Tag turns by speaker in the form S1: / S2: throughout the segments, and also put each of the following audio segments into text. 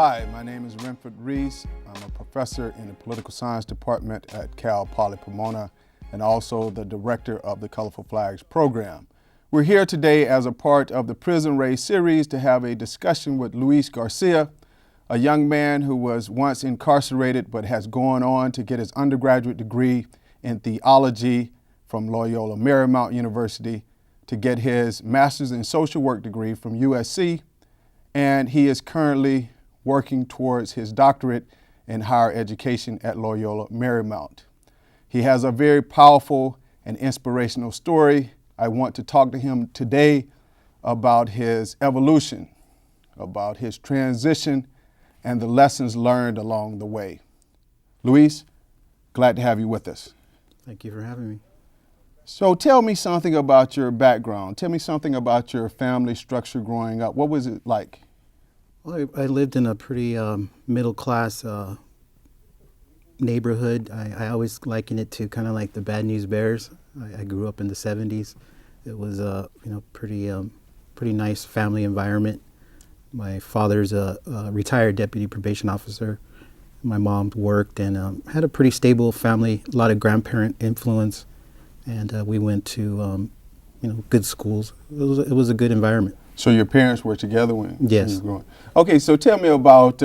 S1: Hi, my name is Renford Reese. I'm a professor in the political science department at Cal Poly Pomona and also the director of the Colorful Flags program. We're here today as a part of the Prison Race series to have a discussion with Luis Garcia, a young man who was once incarcerated but has gone on to get his undergraduate degree in theology from Loyola Marymount University, to get his master's in social work degree from USC, and he is currently working towards his doctorate in higher education at Loyola Marymount. He has a very powerful and inspirational story. I want to talk to him today about his evolution, about his transition, and the lessons learned along the way. Luis, glad to have you with us.
S2: Thank you for having me.
S1: So tell me something about your background. Tell me something about your family structure growing up. What was it like?
S2: Well, I lived in a pretty middle-class neighborhood. I always liken it to kind of like the Bad News Bears. I grew up in the 70s. It was a pretty nice family environment. My father's a retired deputy probation officer. My mom worked and had a pretty stable family, a lot of grandparent influence, and we went to good schools. It was a good environment.
S1: So your parents were together when
S2: Yes.
S1: you were growing? Okay, so tell me about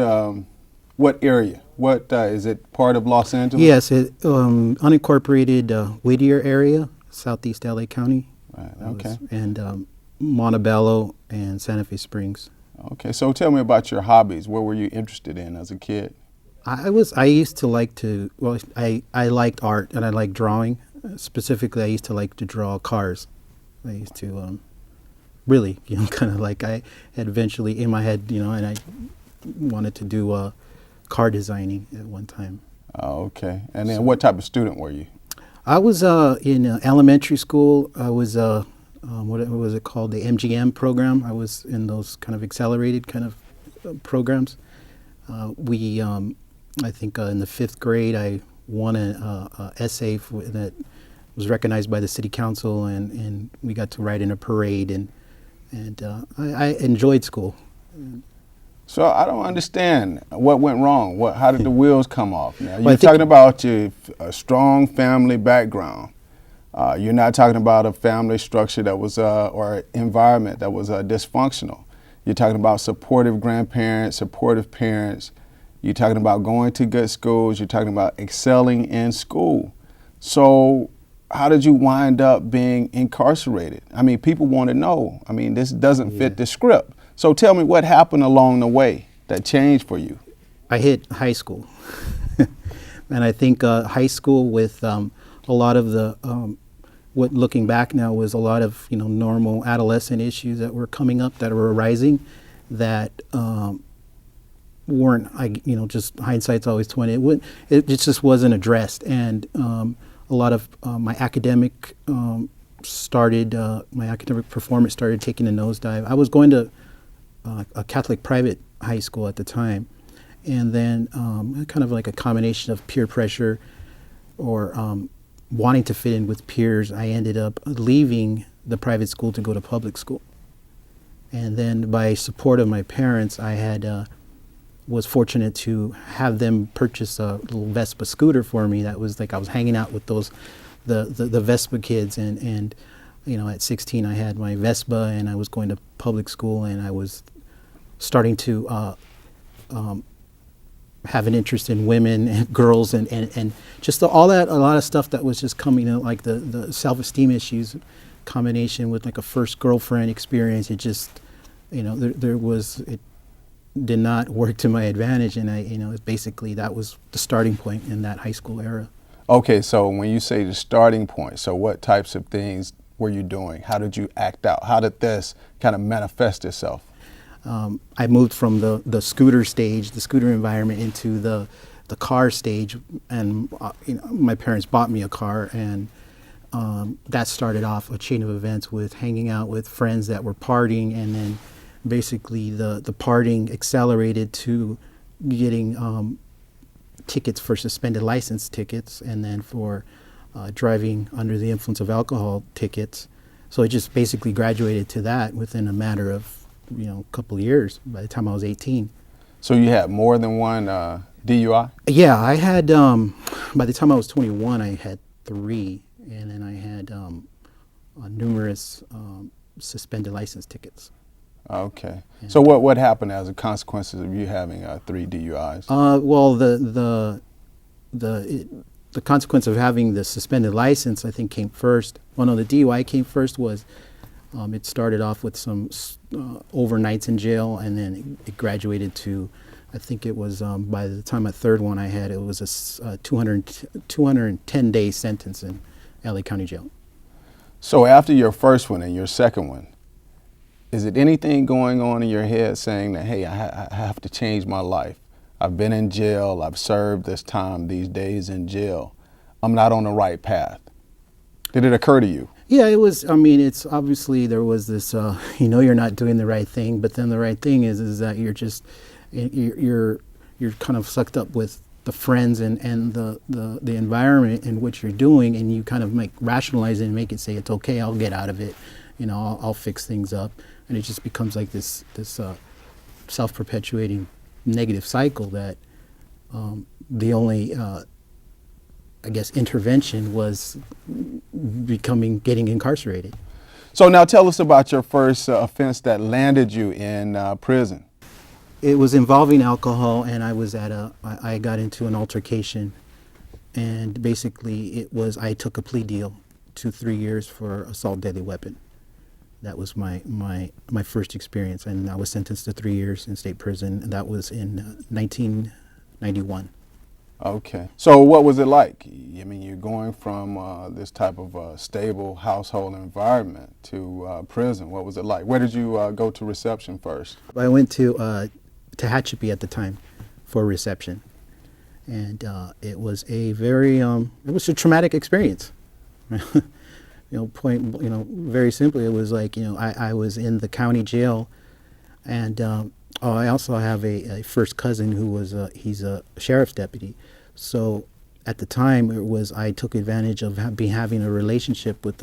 S1: what area? What is it part of Los Angeles?
S2: Yes, unincorporated Whittier area, southeast LA County.
S1: Right, okay.
S2: And Montebello and Santa Fe Springs.
S1: Okay, so tell me about your hobbies. What were you interested in as a kid?
S2: I used to like to, well, I liked art and I liked drawing. Specifically, I used to like to draw cars. I used to really, kind of like I had eventually in my head, and I wanted to do car designing at one time.
S1: Oh, okay. And then what type of student were you?
S2: I was in elementary school. I was, what was it called? The MGM program. I was in those kind of accelerated kind of programs. I think in the 5th grade, I won an essay that was recognized by the city council, and we got to ride in a parade, and I enjoyed school.
S1: So I don't understand what went wrong. How did the wheels come off? Now,
S2: Well,
S1: you're talking about a strong family background. You're not talking about a family structure that was, or environment that was dysfunctional. You're talking about supportive grandparents, supportive parents. You're talking about going to good schools. You're talking about excelling in school. So how did you wind up being incarcerated? I mean, people want to know. I mean, this doesn't fit the script. So tell me what happened along the way that changed for you.
S2: I hit high school. And I think high school with a lot of the, what looking back now was a lot of, normal adolescent issues that were coming up, that were arising, that weren't, just hindsight's always 20. It just wasn't addressed. And a lot of my academic my academic performance started taking a nosedive. I was going to a Catholic private high school at the time, and then kind of like a combination of peer pressure or wanting to fit in with peers, I ended up leaving the private school to go to public school. And then by support of my parents, I had was fortunate to have them purchase a little Vespa scooter for me. That was like I was hanging out with the Vespa kids, and at 16 I had my Vespa, and I was going to public school, and I was starting to have an interest in women and girls and just all that, a lot of stuff that was just coming in, like the self-esteem issues, combination with like a first girlfriend experience. It just, it did not work to my advantage, and basically that was the starting point in that high school era.
S1: Okay, so when you say the starting point, so what types of things were you doing? How did you act out? How did this kind of manifest itself?
S2: I moved from the scooter stage, the scooter environment, into the car stage, and my parents bought me a car, and that started off a chain of events with hanging out with friends that were partying, and then basically the partying accelerated to getting tickets for suspended license tickets, and then for driving under the influence of alcohol tickets. So it just basically graduated to that within a matter of a couple of years by the time I was 18.
S1: So you had more than one DUI?
S2: Yeah, I had, by the time I was 21, I had 3, and then I had numerous suspended license tickets.
S1: Okay. So what happened as a consequence of you having 3 DUIs?
S2: Well, the consequence of having the suspended license, I think, came first. Well, no, the DUI came first. Was it started off with some overnights in jail, and then it graduated to, I think it was by the time my 3rd one I had, it was a 210-day sentence in LA County Jail.
S1: So after your first one and your second one, is it anything going on in your head saying that, hey, I have to change my life? I've been in jail, I've served this time, these days in jail. I'm not on the right path. Did it occur to you?
S2: Yeah, it was, I mean, it's obviously there was this, you're not doing the right thing, but then the right thing is that you're just, you're kind of sucked up with the friends and the environment in which you're doing, and you kind of rationalize it and make it say, it's okay, I'll get out of it, I'll fix things up. And it just becomes like this self-perpetuating negative cycle that the only, I guess, intervention was getting incarcerated.
S1: So now tell us about your first offense that landed you in prison.
S2: It was involving alcohol, and I got into an altercation, and basically I took a plea deal to 3 years for assault deadly weapon. That was my first experience, and I was sentenced to 3 years in state prison, and that was in 1991.
S1: Okay. So what was it like? I mean, you're going from this type of stable household environment to prison. What was it like? Where did you go to reception first?
S2: I went to Tehachapi at the time for reception, and it was a traumatic experience. Very simply, it was like, I was in the county jail, and I also have a first cousin who was he's a sheriff's deputy. So at the time, I took advantage of having a relationship with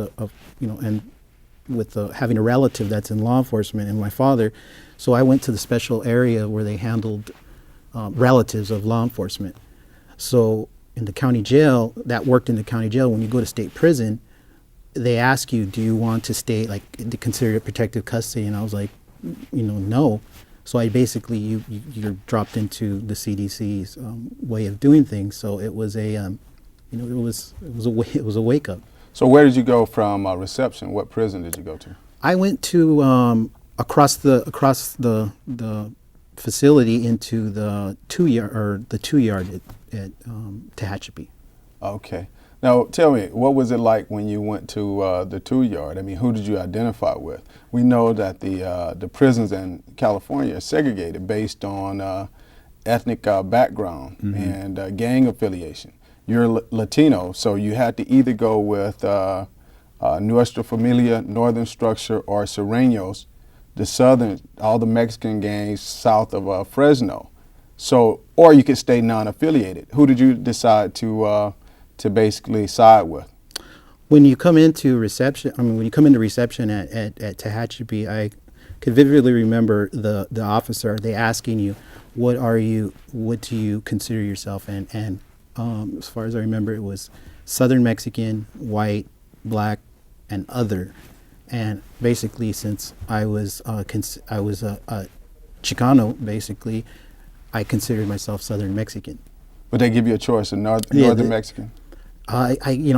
S2: having a relative that's in law enforcement and my father. So I went to the special area where they handled relatives of law enforcement. So in the county jail, when you go to state prison, they ask you, do you want to stay, to consider it protective custody? And I was like, no. So I basically, you're dropped into the CDC's way of doing things. So it was it was a wake up.
S1: So where did you go from reception? What prison did you go to?
S2: I went to across the facility into the 2-yard at Tehachapi.
S1: Okay. Now, tell me, what was it like when you went to the 2-yard? I mean, who did you identify with? We know that the prisons in California are segregated based on ethnic background and gang affiliation. You're Latino, so you had to either go with Nuestra Familia, Northern Structure, or Sureños, all the Mexican gangs south of Fresno. So, or you could stay non-affiliated. Who did you decide to basically side with?
S2: When you come into reception, at Tehachapi, I could vividly remember the officer, they asking you, what do you consider yourself? And as far as I remember, it was Southern Mexican, white, black, and other. And basically, since I was a Chicano, basically, I considered myself Southern Mexican.
S1: Would they give you a choice of Northern Mexican?
S2: I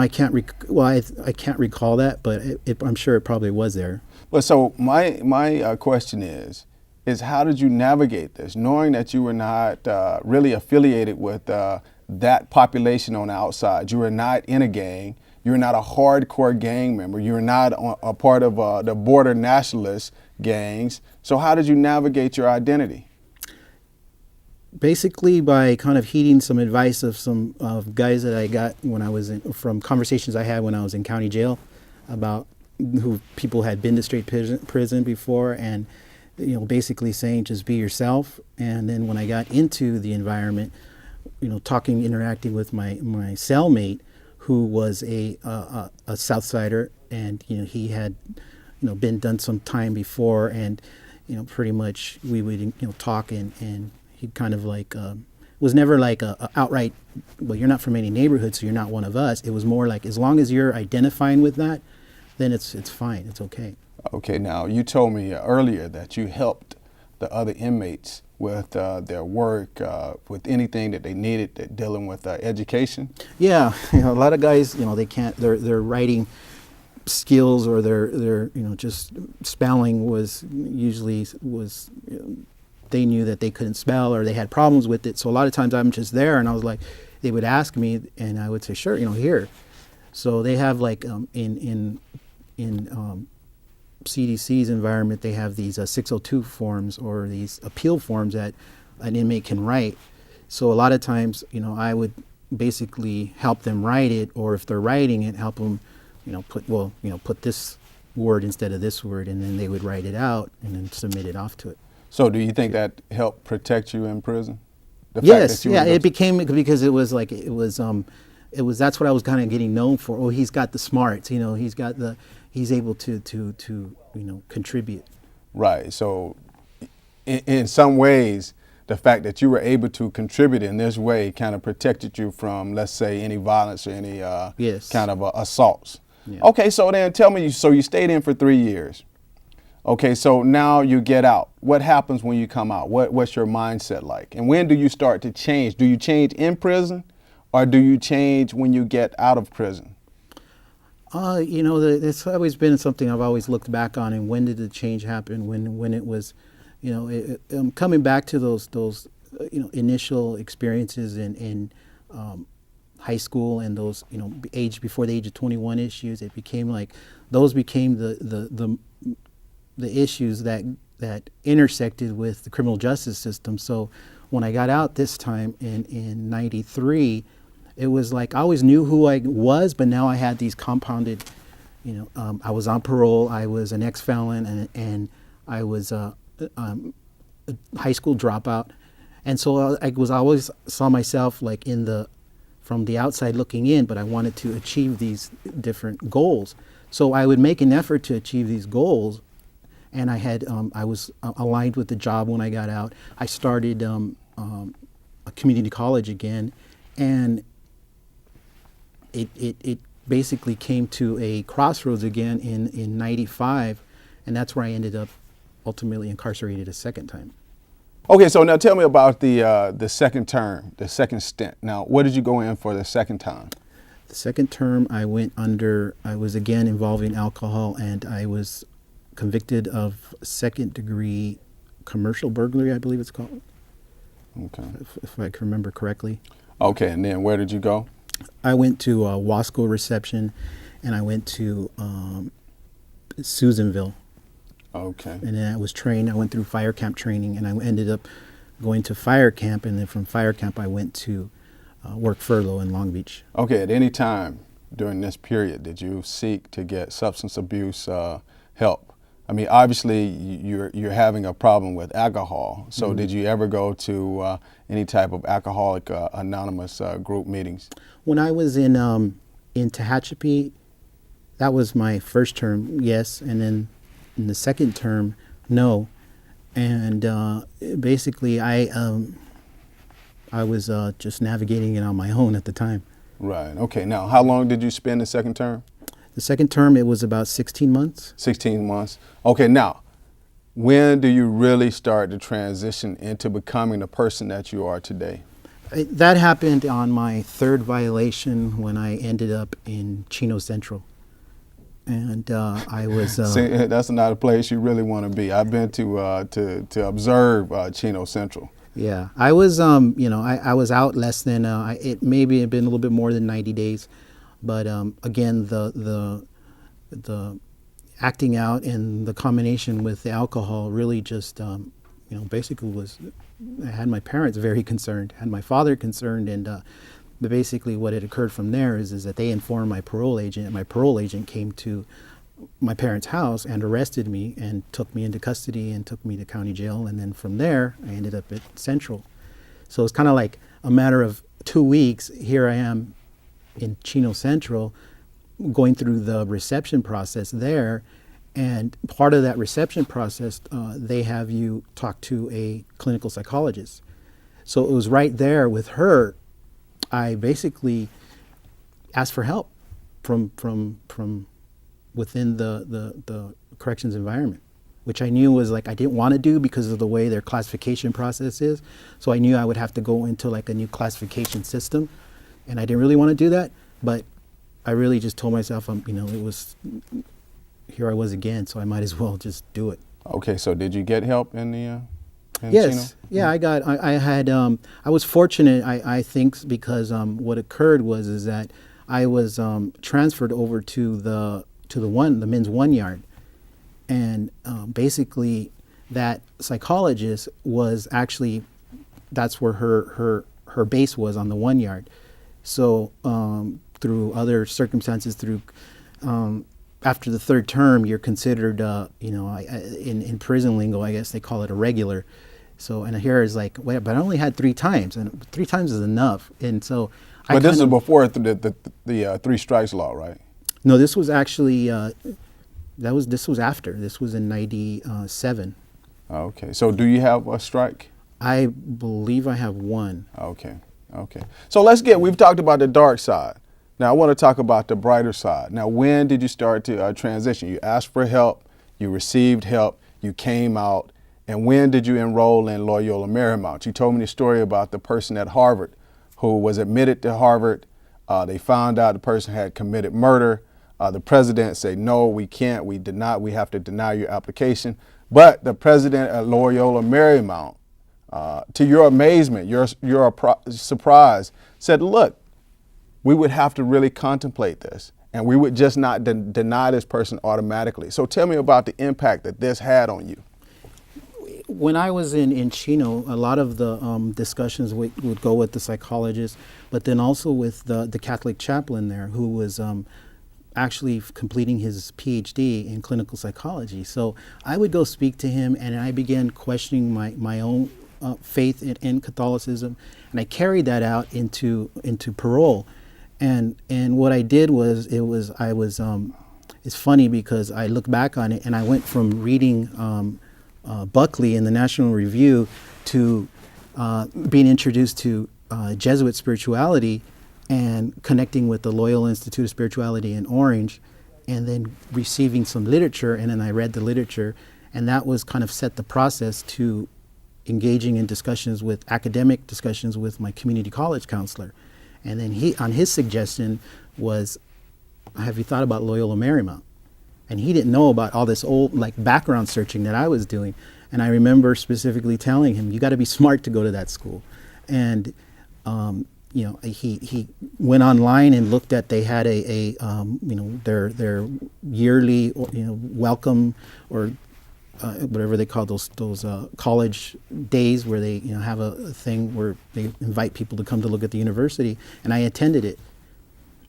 S2: can't recall that, but I'm sure it probably was there.
S1: But so my question is how did you navigate this, knowing that you were not really affiliated with that population on the outside? You were not in a gang. You were not a hardcore gang member. You were not a part of the border nationalist gangs. So how did you navigate your identity?
S2: Basically, by kind of heeding some advice of some guys that I got from conversations I had when I was in county jail about who people had been to straight prison before, and basically saying just be yourself. And then when I got into the environment, interacting with my cellmate, who was a Southsider, and he had done some time before, and pretty much we would talk, and He kind of like was never like a outright, well, you're not from any neighborhood, so you're not one of us. It was more like, as long as you're identifying with that, then it's fine, it's okay.
S1: Okay, now you told me earlier that you helped the other inmates with their work, with anything that they needed, dealing with education.
S2: Yeah, a lot of guys, they can't. Their writing skills or their just spelling was usually they knew that they couldn't spell or they had problems with it. So a lot of times I'm just there, and I was like, they would ask me, and I would say, sure, here. So they have like in CDC's environment, they have these 602 forms or these appeal forms that an inmate can write. So a lot of times, I would basically help them write it, or if they're writing it, help them, put this word instead of this word, and then they would write it out and then submit it off to it.
S1: So do you think that helped protect you in prison?
S2: Yes, yeah, it became, because it was that's what I was kind of getting known for. Oh, he's got the smarts, he's able to contribute.
S1: Right. So in some ways, the fact that you were able to contribute in this way kind of protected you from, let's say, any violence or any
S2: yes.
S1: kind of assaults.
S2: Yeah.
S1: Okay, so then tell me, so you stayed in for 3 years. Okay, so now you get out. What happens when you come out? What's your mindset like? And when do you start to change? Do you change in prison, or do you change when you get out of prison?
S2: It's always been something I've always looked back on. And when did the change happen? When it was, coming back to those initial experiences in high school and those before the age of 21 issues. It became like those became the issues that intersected with the criminal justice system. So when I got out this time in '93. It was like I always knew who I was, but now I had these compounded, I was on parole, I was an ex-felon, and I was a high school dropout. And so I always saw myself like from the outside looking in, but I wanted to achieve these different goals. So I would make an effort to achieve these goals, and I was aligned with the job when I got out. I started a community college again, and it basically came to a crossroads again in '95, and that's where I ended up ultimately incarcerated a second time.
S1: Okay, so now tell me about the second term, the second stint. Now, what did you go in for the second time?
S2: The second term I was again involving alcohol, and I was convicted of second-degree commercial burglary, I believe it's called.
S1: Okay.
S2: If I can remember correctly.
S1: Okay, and then where did you go?
S2: I went to Wasco Reception, and I went to Susanville.
S1: Okay.
S2: And then I was trained. I went through fire camp training, and I ended up going to fire camp, and then from fire camp I went to work furlough in Long Beach.
S1: Okay, at any time during this period did you seek to get substance abuse help? I mean, obviously you're having a problem with alcohol, so did you ever go to any type of alcoholic anonymous group meetings?
S2: When I was in Tehachapi, that was my first term, yes, and then in the second term, no. And basically I was just navigating it on my own at the time.
S1: Right, okay. Now, how long did you spend the second term?
S2: The second term, it was about 16 months. 16
S1: months. Okay, now, when do you really start to transition into becoming the person that you are today?
S2: That happened on my third violation when I ended up in Chino Central. And I was...
S1: See, that's not a place you really want to be. I've been to observe Chino Central.
S2: Yeah, I was, I was out less than, it maybe had been a little bit more than 90 days. But again, the acting out and the combination with the alcohol really just, basically was, I had my parents very concerned, had my father concerned, and basically what had occurred from there is that they informed my parole agent, and my parole agent came to my parents' house and arrested me and took me into custody and took me to county jail, and then from there I ended up at Central. So it's kind of like a matter of 2 weeks, here I am in Chino Central, going through the reception process there, and part of that reception process, they have you talk to a clinical psychologist. So it was right there with her. I basically asked for help from within the corrections environment, which I knew was like I didn't want to do because of the way their classification process is. So I knew I would have to go into like a new classification system, and I didn't really want to do that. But I really just told myself, it was, here I was again, so I might as well just do it.
S1: Okay, so did you get help in the?
S2: Yes, yeah, I was fortunate, I think, because what occurred is that I was transferred over to the men's 1 yard, and basically that psychologist was actually, that's where her base was, on the 1 yard. So through other circumstances, after the third term, you're considered, in prison lingo, I guess they call it a regular. So, and here is like, wait, but I only had 3 times, and 3 times is enough. And so,
S1: but this is before the 3 strikes law, right?
S2: No, this was actually this was after. This was in '97.
S1: Okay, so do you have a strike?
S2: I believe I have 1.
S1: Okay. So we've talked about the dark side. Now I want to talk about the brighter side. Now, when did you start to transition? You asked for help, you received help, you came out, and when did you enroll in Loyola Marymount? You told me the story about the person at Harvard who was admitted to Harvard. They found out the person had committed murder. The president said, no, we can't, we have to deny your application. But the president at Loyola Marymount, to your amazement, your surprise, said, look, we would have to really contemplate this, and we would just not deny this person automatically. So tell me about the impact that this had on you.
S2: When I was in Chino, a lot of the discussions would go with the psychologist, but then also with the Catholic chaplain there, who was actually completing his PhD in clinical psychology. So I would go speak to him, and I began questioning my own faith in Catholicism, and I carried that out into parole. And what I did was, it's funny because I look back on it, and I went from reading Buckley in the National Review to being introduced to Jesuit spirituality and connecting with the Loyola Institute of Spirituality in Orange, and then receiving some literature, and then I read the literature, and that was kind of set the process to engaging in academic discussions with my community college counselor. And then on his suggestion was, have you thought about Loyola Marymount? And he didn't know about all this old background searching that I was doing. And I remember specifically telling him, you got to be smart to go to that school. And he went online and looked at, they had their yearly welcome, or whatever they call those college days, where they have a thing where they invite people to come to look at the university, and I attended it.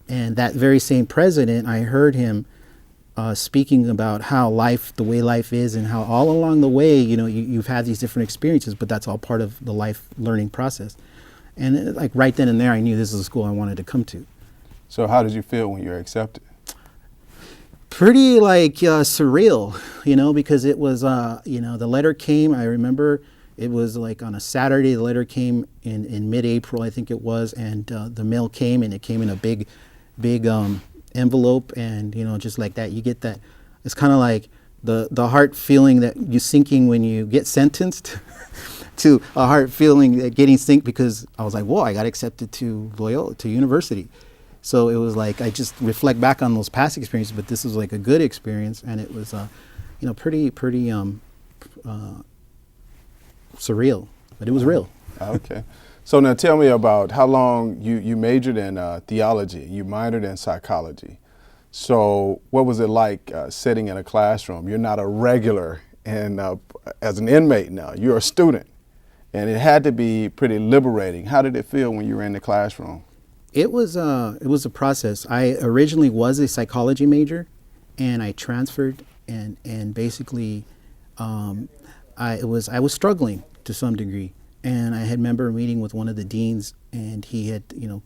S2: And that very same president, I heard him speaking about how the way life is, and how all along the way, you've had these different experiences, but that's all part of the life learning process. And right then and there, I knew this is a school I wanted to come to.
S1: So how did you feel when you were accepted?
S2: Pretty surreal, because it was, the letter came, I remember it was on a Saturday. The letter came in mid-April, I think it was, and the mail came, and it came in a big envelope, and just like that, you get that. It's kind of like the heart feeling that you're sinking when you get sentenced to a heart feeling that getting synced, because I was like, whoa, I got accepted to Loyola, to university. So it was I just reflect back on those past experiences, but this was a good experience, and it was pretty surreal, but it was real.
S1: Okay. So now tell me about how long you majored in theology, you minored in psychology. So what was it like sitting in a classroom? You're not a regular as an inmate now, you're a student. And it had to be pretty liberating. How did it feel when you were in the classroom?
S2: It was a process. I originally was a psychology major, and I transferred, and basically I was struggling to some degree. And I had remember meeting with one of the deans, and he had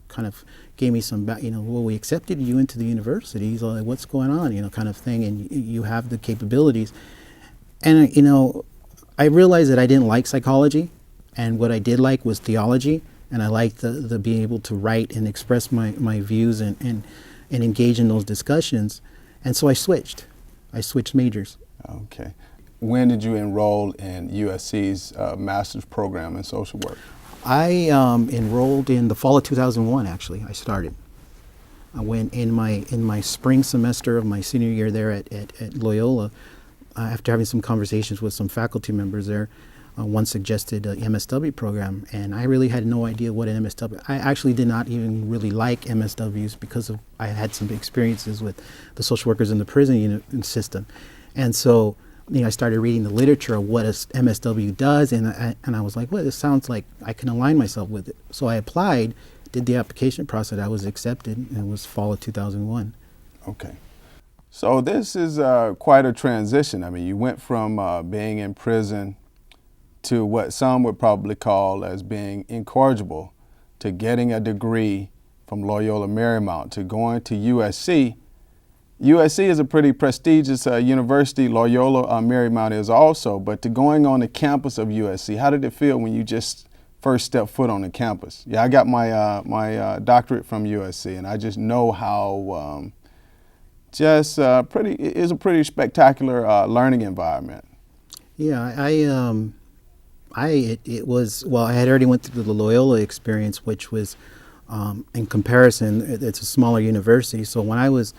S2: kind of gave me some well, we accepted you into the university. He's like, what's going on, kind of thing, and you have the capabilities. And I realized that I didn't like psychology. And what I did like was theology, and I liked the being able to write and express my views and engage in those discussions. And so I switched majors.
S1: Okay. When did you enroll in USC's master's program in social work?
S2: I enrolled in the fall of 2001, actually. I started. I went in my spring semester of my senior year there at Loyola. After having some conversations with some faculty members there, one suggested an MSW program, and I really had no idea what an MSW. I actually did not even really like MSWs because I had some experiences with the social workers in the prison system, and so I started reading the literature of what a MSW does, and I was like, well, this sounds like I can align myself with it. So I applied, did the application process, I was accepted, and it was fall of 2001.
S1: Okay. So this is quite a transition. I mean, you went from being in prison to what some would probably call as being incorrigible, to getting a degree from Loyola Marymount, to going to USC. USC is a pretty prestigious university. Loyola Marymount is also, but to going on the campus of USC, how did it feel when you just first stepped foot on the campus? Yeah, I got my doctorate from USC, and I just know how it is a pretty spectacular learning environment.
S2: Yeah, it was, well, I had already went through the Loyola experience, which was, in comparison, it's a smaller university. So when I was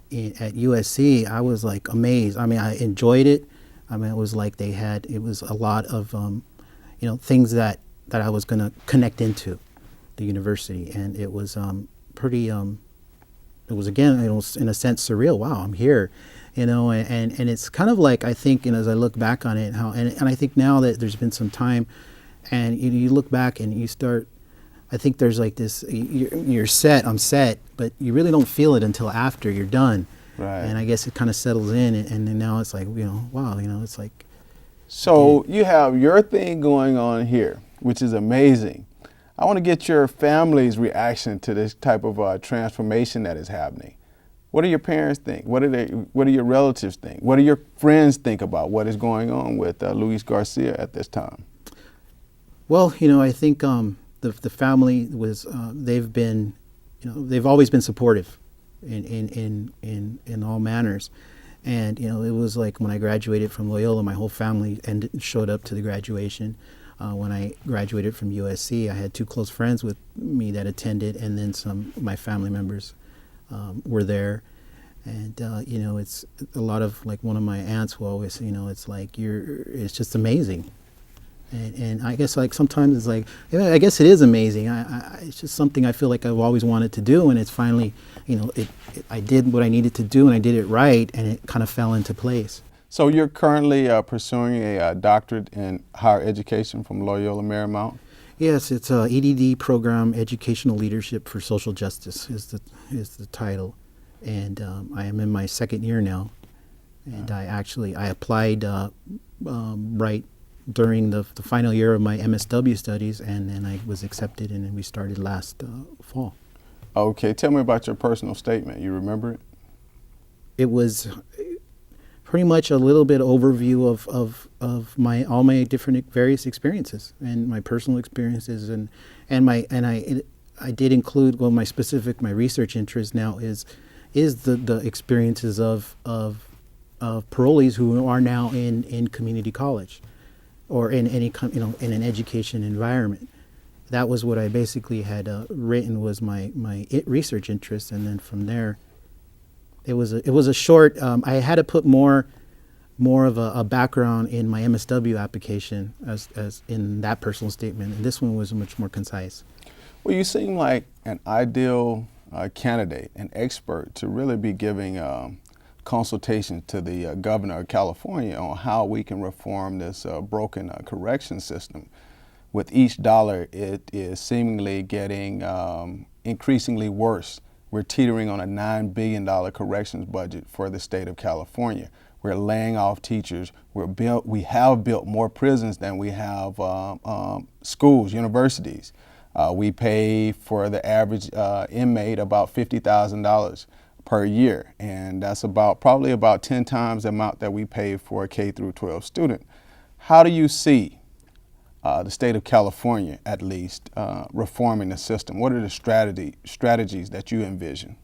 S2: at USC, I was like amazed. I mean, I enjoyed it. I mean, it was like it was a lot of, things that I was going to connect into the university. And it was pretty, it was, again, it was in a sense surreal. Wow, I'm here. And it's kind of like, I think, as I look back on it, and I think now that there's been some time, and you look back and you start, I think there's like this, I'm set, but you really don't feel it until after you're done.
S1: Right.
S2: And I guess it kind of settles in, and then now it's like, wow, it's like.
S1: So you have your thing going on here, which is amazing. I want to get your family's reaction to this type of transformation that is happening. What do your parents think? What do your relatives think? What do your friends think about what is going on with Luis Garcia at this time?
S2: Well, I think the family was they've been, they've always been supportive in all manners, and it was like when I graduated from Loyola, my whole family showed up to the graduation. When I graduated from USC, I had two close friends with me that attended, and then some of my family members were there. And it's a lot of, like, one of my aunts will always, it's like it's just amazing. And I guess, like, sometimes it's like, I guess it is amazing. It's just something I feel like I've always wanted to do, and it's finally, I did what I needed to do, and I did it right, and it kind of fell into place.
S1: So you're currently pursuing a doctorate in higher education from Loyola Marymount?
S2: Yes, it's a EDD program, Educational Leadership for Social Justice is the title, and I am in my second year now, and I applied right during the final year of my MSW studies, and then I was accepted, and then we started last fall.
S1: Okay, tell me about your personal statement. You remember it?
S2: It was pretty much a little bit overview of all my different various experiences and my personal experiences, and I did include, well, my research interest now is the experiences of parolees who are now in community college or in any in an education environment. That was what I basically had written, was my research interest, and then from there it was a short. I had to put more of a background in my MSW application as in that personal statement, and this one was much more concise.
S1: Well, you seem like an ideal candidate, an expert to really be giving consultation to the governor of California on how we can reform this broken correction system. With each dollar, it is seemingly getting increasingly worse. We're teetering on a $9 billion corrections budget for the state of California. We're laying off teachers. We have built more prisons than we have schools, universities. We pay for the average inmate about $50,000 per year, and that's probably about 10 times the amount that we pay for a K through 12 student. How do you see the state of California, at least, reforming the system? What are the strategies that you envision?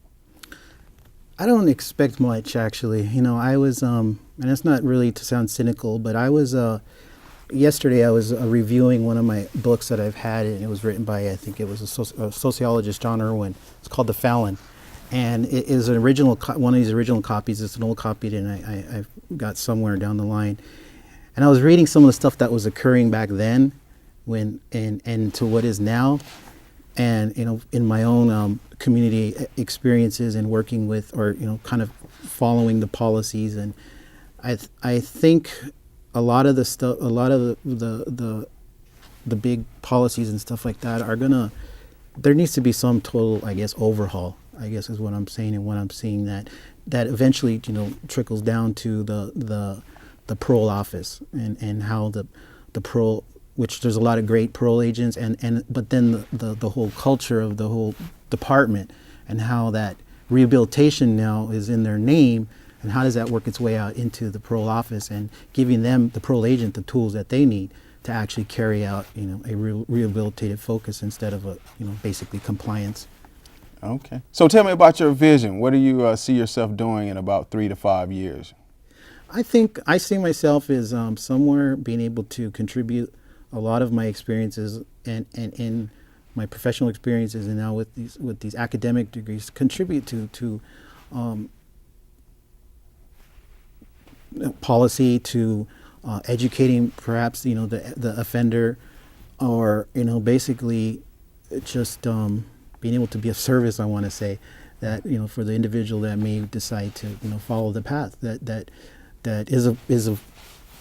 S2: I don't expect much, actually. You know, I was, and it's not really to sound cynical, but I was, yesterday I was reviewing one of my books that I've had, and it was written by, I think it was a sociologist, John Irwin. It's called The Fallon. And it is an original, one of these original copies. It's an old copy that I've got somewhere down the line. And I was reading some of the stuff that was occurring back then and to what is now. And, you know, in my own community experiences and working with, or, you know, kind of following the policies. And I think a lot of the stuff, a lot of the big policies and stuff like that are there needs to be some total, I guess, overhaul, I guess is what I'm saying, and what I'm seeing that eventually, you know, trickles down to the parole office and how the parole, which there's a lot of great parole agents, but then the whole culture of the whole department and how that rehabilitation now is in their name, and how does that work its way out into the parole office and giving them, the parole agent, the tools that they need to actually carry out, you know, a rehabilitative focus instead of a, you know, basically compliance.
S1: Okay. So tell me about your vision. What do you see yourself doing in about 3 to 5 years?
S2: I think I see myself as somewhere being able to contribute a lot of my experiences and in my professional experiences, and now with these academic degrees, contribute to policy, to educating perhaps, you know, the offender, or, you know, basically just being able to be of service, I want to say, that, you know, for the individual that may decide to, you know, follow the path that is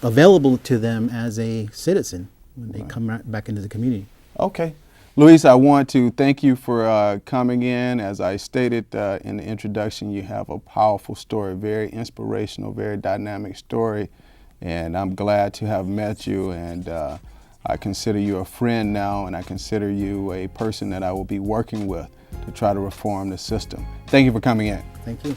S2: available to them as a citizen when they come back into the community.
S1: Okay. Luis, I want to thank you for coming in. As I stated in the introduction, you have a powerful story, very inspirational, very dynamic story, and I'm glad to have met you, and I consider you a friend now, and I consider you a person that I will be working with to try to reform the system. Thank you for coming in.
S2: Thank you.